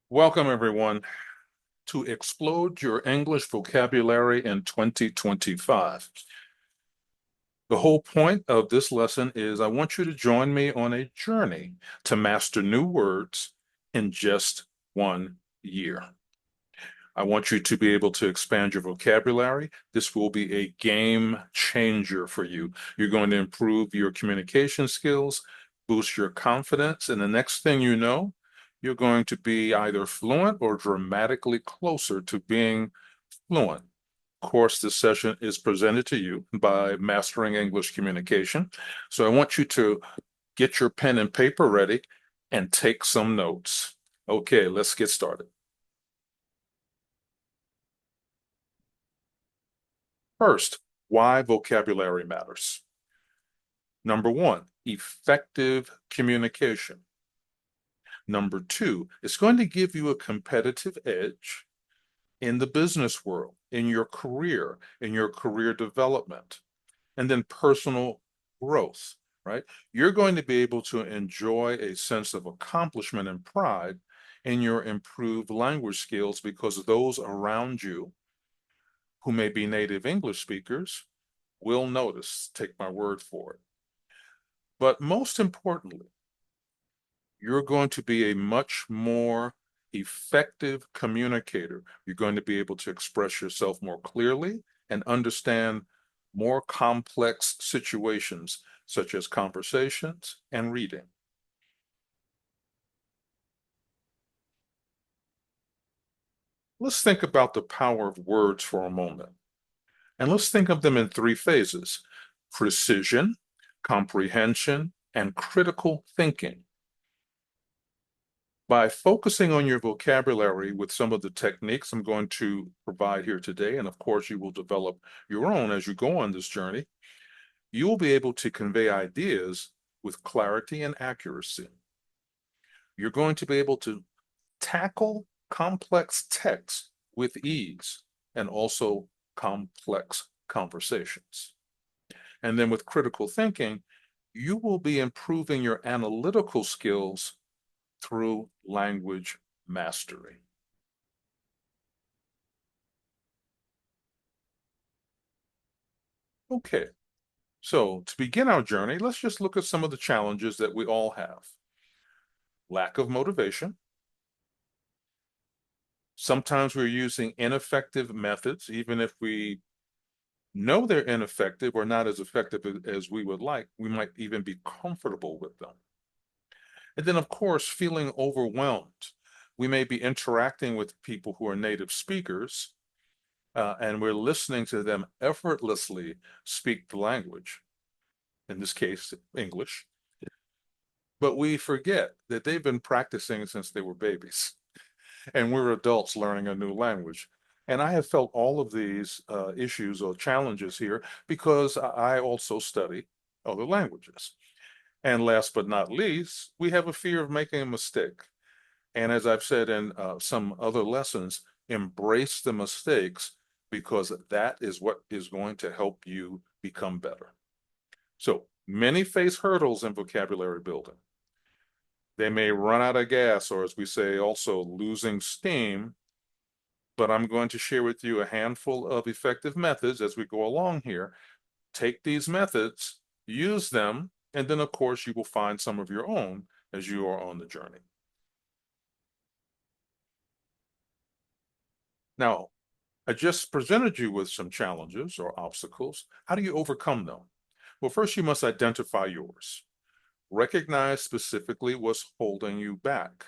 Welcome, everyone, to Explode Your English Vocabulary in 2025. The whole point of this lesson is I want you to join me on a journey to master new words in just 1 year. I want you to be able to expand your vocabulary. This will be a game changer for you. You're going to improve your communication skills, boost your confidence, and the next thing you know, you're going to be either fluent or dramatically closer to being fluent. Of course, this session is presented to you by Mastering English Communication. So I want you to get your pen and paper ready and take some notes. Okay, let's get started. First, why vocabulary matters. Number one, effective communication. Number two, it's going to give you a competitive edge in the business world, in your career development, and then personal growth, right? You're going to be able to enjoy a sense of accomplishment and pride in your improved language skills because those around you who may be native English speakers will notice, take my word for it. But most importantly, you're going to be a much more effective communicator. You're going to be able to express yourself more clearly and understand more complex situations, such as conversations and reading. Let's think about the power of words for a moment. And let's think of them in three phases: precision, comprehension, and critical thinking. By focusing on your vocabulary with some of the techniques I'm going to provide here today, and of course you will develop your own as you go on this journey, you will be able to convey ideas with clarity and accuracy. You're going to be able to tackle complex texts with ease and also complex conversations. And then with critical thinking, you will be improving your analytical skills through language mastery. Okay, so to begin our journey, let's just look at some of the challenges that we all have. Lack of motivation. Sometimes we're using ineffective methods, even if we know they're ineffective or not as effective as we would like, we might even be comfortable with them. And then, of course, feeling overwhelmed. We may be interacting with people who are native speakers, and we're listening to them effortlessly speak the language, in this case, English, but we forget that they've been practicing since they were babies, and we're adults learning a new language. And I have felt all of these issues or challenges here because I also study other languages. And last but not least, we have a fear of making a mistake. And as I've said in some other lessons, embrace the mistakes because that is what is going to help you become better. So many face hurdles in vocabulary building. They may run out of gas, or as we say, also losing steam, but I'm going to share with you a handful of effective methods as we go along here. Take these methods, use them, and then, of course, you will find some of your own as you are on the journey. Now, I just presented you with some challenges or obstacles. How do you overcome them? Well, first, you must identify yours. Recognize specifically what's holding you back.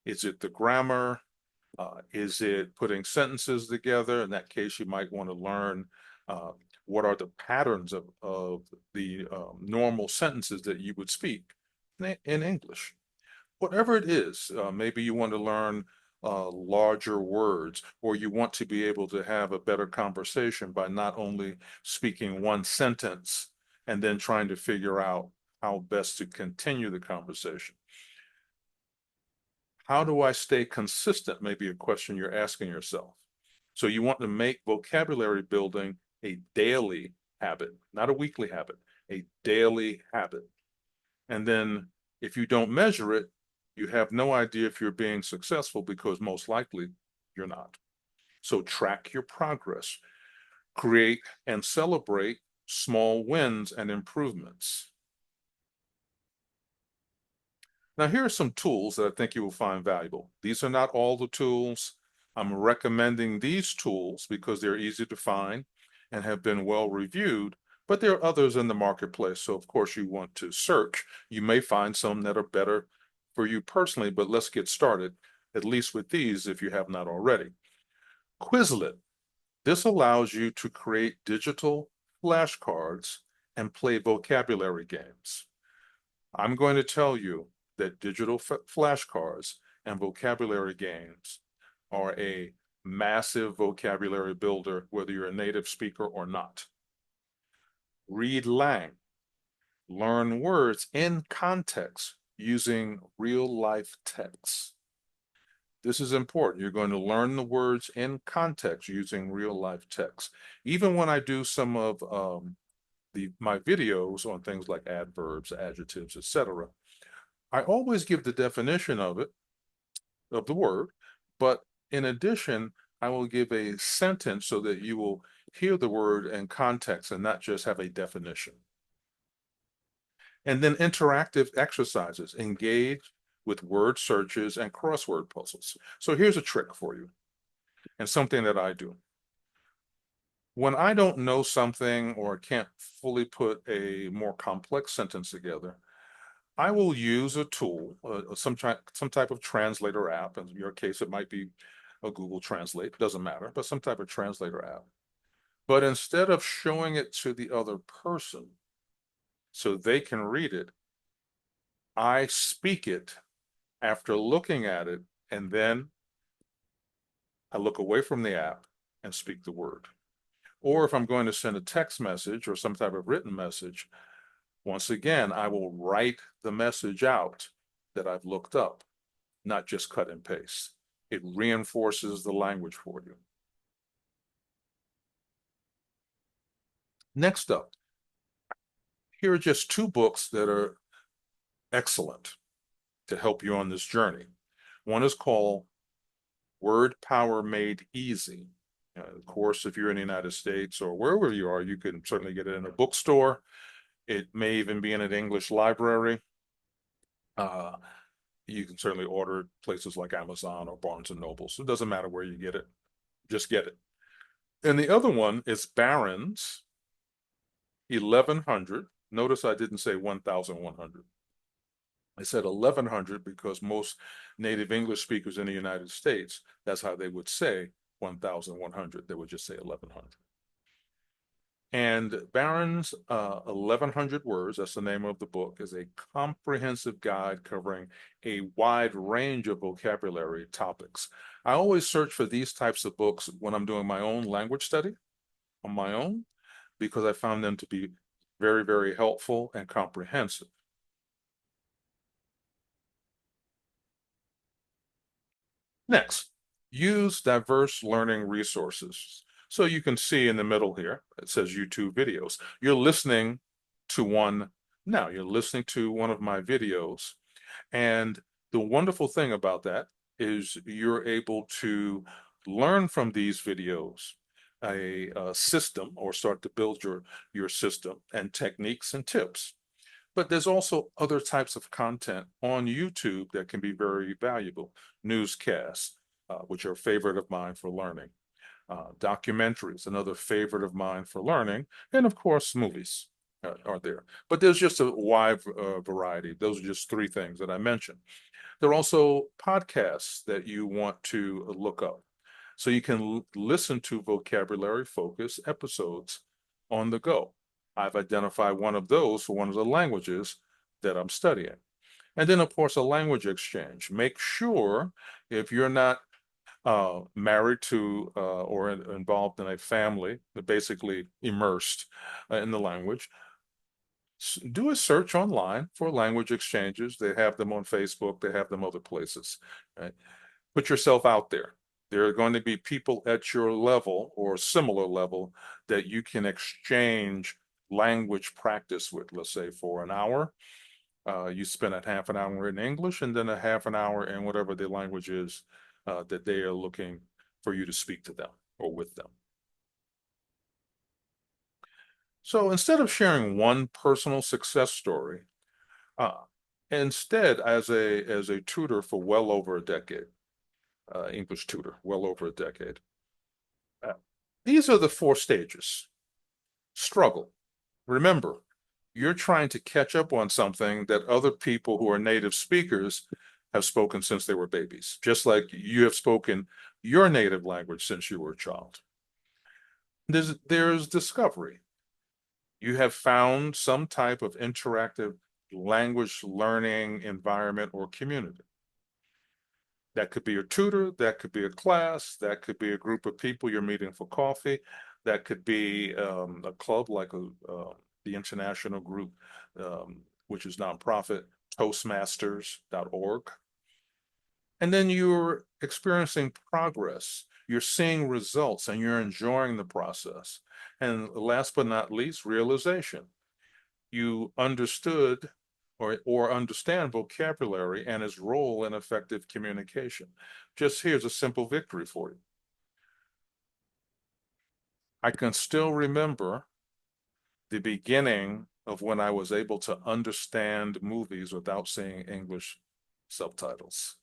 Is it the grammar? Is it putting sentences together? In that case, you might want to learn uh, what are the patterns of the normal sentences that you would speak in English. Whatever it is, maybe you want to learn larger words, or you want to be able to have a better conversation by not only speaking one sentence and then trying to figure out how best to continue the conversation. How do I stay consistent? Maybe a question you're asking yourself. So you want to make vocabulary building a daily habit, not a weekly habit, a daily habit. And then if you don't measure it, You have no idea if you're being successful because most likely you're not. So track your progress, create and celebrate small wins and improvements. Now, here are some tools that I think you will find valuable. These are not all the tools. I'm recommending these tools because they're easy to find and have been well reviewed, but there are others in the marketplace. So, of course, you want to search. You may find some that are better for you personally, but let's get started, at least with these if you have not already. Quizlet. This allows you to create digital flashcards and play vocabulary games. I'm going to tell you that digital flashcards and vocabulary games are a massive vocabulary builder, whether you're a native speaker or not. Read Lang. Learn words in context using real life text. This is important. You're going to learn the words in context using real life text. Even when I do some of my videos on things like adverbs, adjectives, etc., I always give the definition of it, of the word, but in addition, I will give a sentence so that you will hear the word in context and not just have a definition. And then interactive exercises, engage with word searches and crossword puzzles. So here's a trick for you and something that I do. When I don't know something or can't fully put a more complex sentence together, I will use a tool, some type of translator app. In your case, it might be a Google Translate, doesn't matter, but some type of translator app. But instead of showing it to the other person so they can read it, I speak it after looking at it, and then I look away from the app and speak the word. Or if I'm going to send a text message or some type of written message, once again, I will write the message out that I've looked up, not just cut and paste. It reinforces the language for you. Next up, here are just two books that are excellent to help you on this journey. One is called Word Power Made Easy. Of course, if you're in the United States or wherever you are, you can certainly get it in a bookstore. It may even be in an English library. You can certainly order it places like Amazon or Barnes and Noble. So it doesn't matter where you get it, just get it. And the other one is Barron's 1100. Notice I didn't say 1100. I said 1100 because most native English speakers in the United States, that's how they would say 1100. They would just say 1100. And Barron's 1100 Words, that's the name of the book, is a comprehensive guide covering a wide range of vocabulary topics. I always search for these types of books when I'm doing my own language study on my own because I found them to be very, very helpful and comprehensive. Next, use diverse learning resources. So you can see in the middle here, it says YouTube videos. You're listening to one now. You're listening to one of my videos. And the wonderful thing about that is you're able to learn from these videos a system or start to build your system and techniques and tips. But there's also other types of content on YouTube that can be very valuable. Newscasts, which are a favorite of mine for learning. Documentaries, another favorite of mine for learning. And of course, movies are there. But there's just a wide variety. Those are just three things that I mentioned. There are also podcasts that you want to look up. So you can listen to vocabulary focused episodes on the go. I've identified one of those for one of the languages that I'm studying. And then, of course, a language exchange. Make sure if you're not married to or involved in a family, basically immersed in the language, do a search online for language exchanges. They have them on Facebook, they have them other places. Right? Put yourself out there. There are going to be people at your level or similar level that you can exchange language practice with, let's say for an hour, You spend a half an hour in English and then a half an hour in whatever the language is that they are looking for you to speak to them or with them. So instead of sharing one personal success story, uh, instead, as a tutor for well over a decade, English tutor, well over a decade, uh, these are the four stages. Struggle. Remember, you're trying to catch up on something that other people who are native speakers have spoken since they were babies, just like you have spoken your native language since you were a child. There's discovery. You have found some type of interactive language learning environment or community. That could be a tutor, that could be a class, that could be a group of people you're meeting for coffee, that could be a club like the international group, which is nonprofit, Toastmasters.org. And then you're experiencing progress, you're seeing results, and you're enjoying the process. And last but not least, realization. You understood or understand vocabulary and its role in effective communication. Just here's a simple victory for you. I can still remember the beginning of when I was able to understand movies without seeing English subtitles.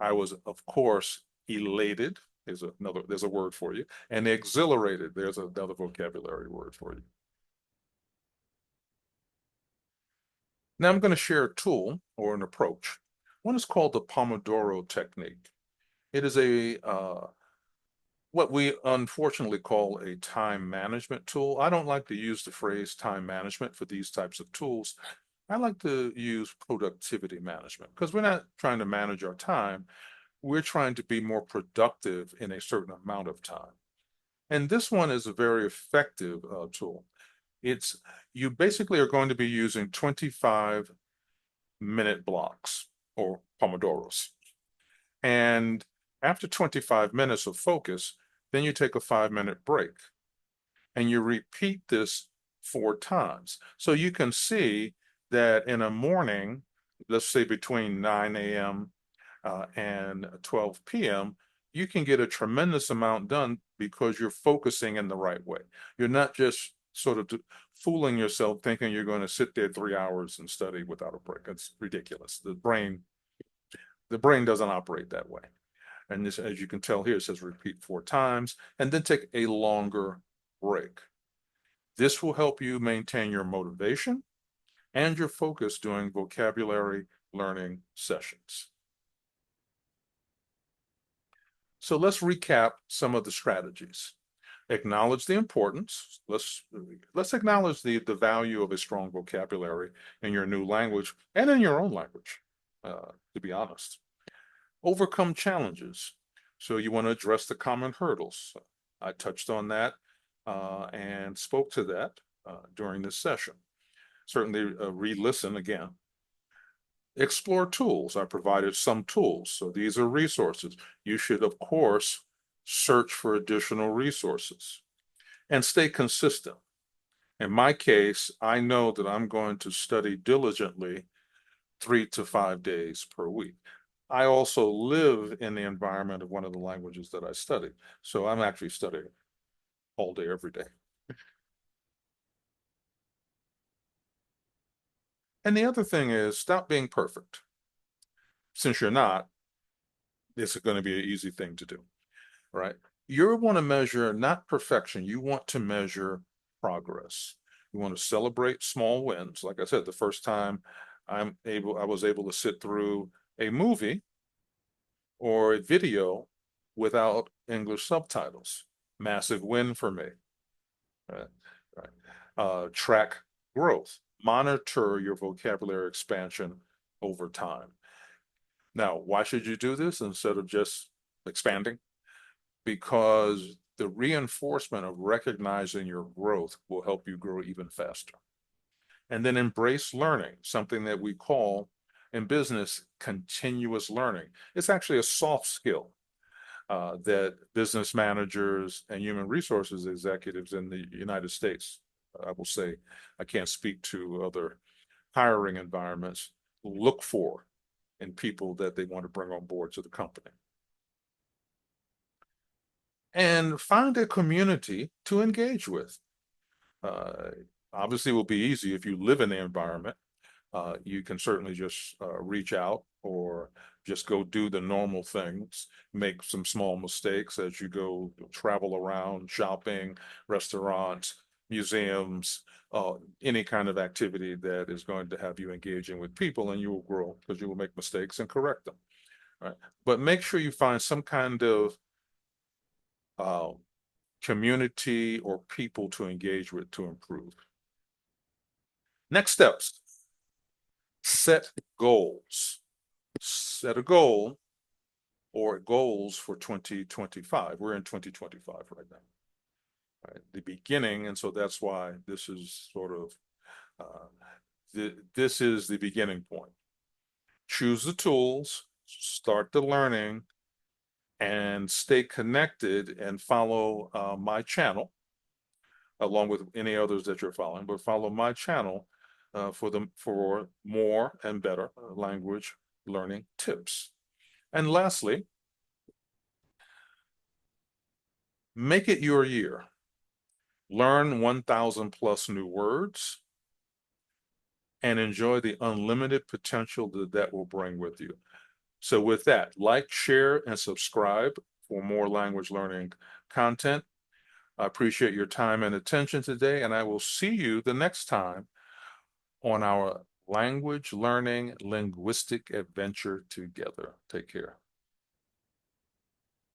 I was, of course, elated. There's a word for you, and exhilarated. There's another vocabulary word for you. Now I'm going to share a tool or an approach. One is called the Pomodoro technique. It is what we unfortunately call a time management tool. I don't like to use the phrase time management for these types of tools. I like to use productivity management because we're not trying to manage our time. We're trying to be more productive in a certain amount of time. And this one is a very effective tool. It's you basically are going to be using 25-minute blocks or pomodoros. And after 25 minutes of focus, then you take a 5-minute break and you repeat this 4 times. So you can see that in a morning, let's say between 9 a.m. And 12 p.m., you can get a tremendous amount done because you're focusing in the right way. You're not just sort of fooling yourself thinking you're going to sit there 3 hours and study without a break. It's ridiculous. The brain doesn't operate that way. And this, as you can tell here, it says repeat 4 times and then take a longer break. This will help you maintain your motivation and your focus during vocabulary learning sessions. So let's recap some of the strategies. Acknowledge the importance. Let's acknowledge the value of a strong vocabulary in your new language and in your own language, to be honest. Overcome challenges. So you want to address the common hurdles. I touched on that and spoke to that during this session. Certainly re-listen again. Explore tools. I provided some tools. So these are resources. You should, of course, search for additional resources and stay consistent. In my case, I know that I'm going to study diligently 3 to 5 days per week. I also live in the environment of one of the languages that I study. So I'm actually studying all day, every day. And the other thing is stop being perfect. Since you're not, it's going to be an easy thing to do, right? You want to measure not perfection, you want to measure progress. You want to celebrate small wins. Like I said, the first time I was able to sit through a movie or a video without English subtitles. Massive win for me. Right? Right. Track growth. Monitor your vocabulary expansion over time. Now, why should you do this instead of just expanding? Because the reinforcement of recognizing your growth will help you grow even faster. And then embrace learning, something that we call in business continuous learning. It's actually a soft skill that business managers and human resources executives in the United States, I will say, I can't speak to other hiring environments look for in people that they want to bring on board to the company. And find a community to engage with. Uh, Obviously, it will be easy if you live in the environment. You can certainly just reach out or just go do the normal things, make some small mistakes as you go travel around, shopping, restaurants, museums, any kind of activity that is going to have you engaging with people, and you will grow because you will make mistakes and correct them. Right? But make sure you find some kind of uh, community or people to engage with to improve. Next steps, set goals. Set a goal or goals for 2025. We're in 2025 right now, right? The beginning, and so that's why this is sort of this is the beginning point. Choose the tools, start the learning, and stay connected and follow my channel along with any others that you're following, but follow my channel for more and better language learning tips. And lastly, make it your year. Learn 1,000 plus new words and enjoy the unlimited potential that that will bring with you. So with that, like, share, and subscribe for more language learning content. I appreciate your time and attention today, and I will see you the next time on our language learning linguistic adventure together. Take care.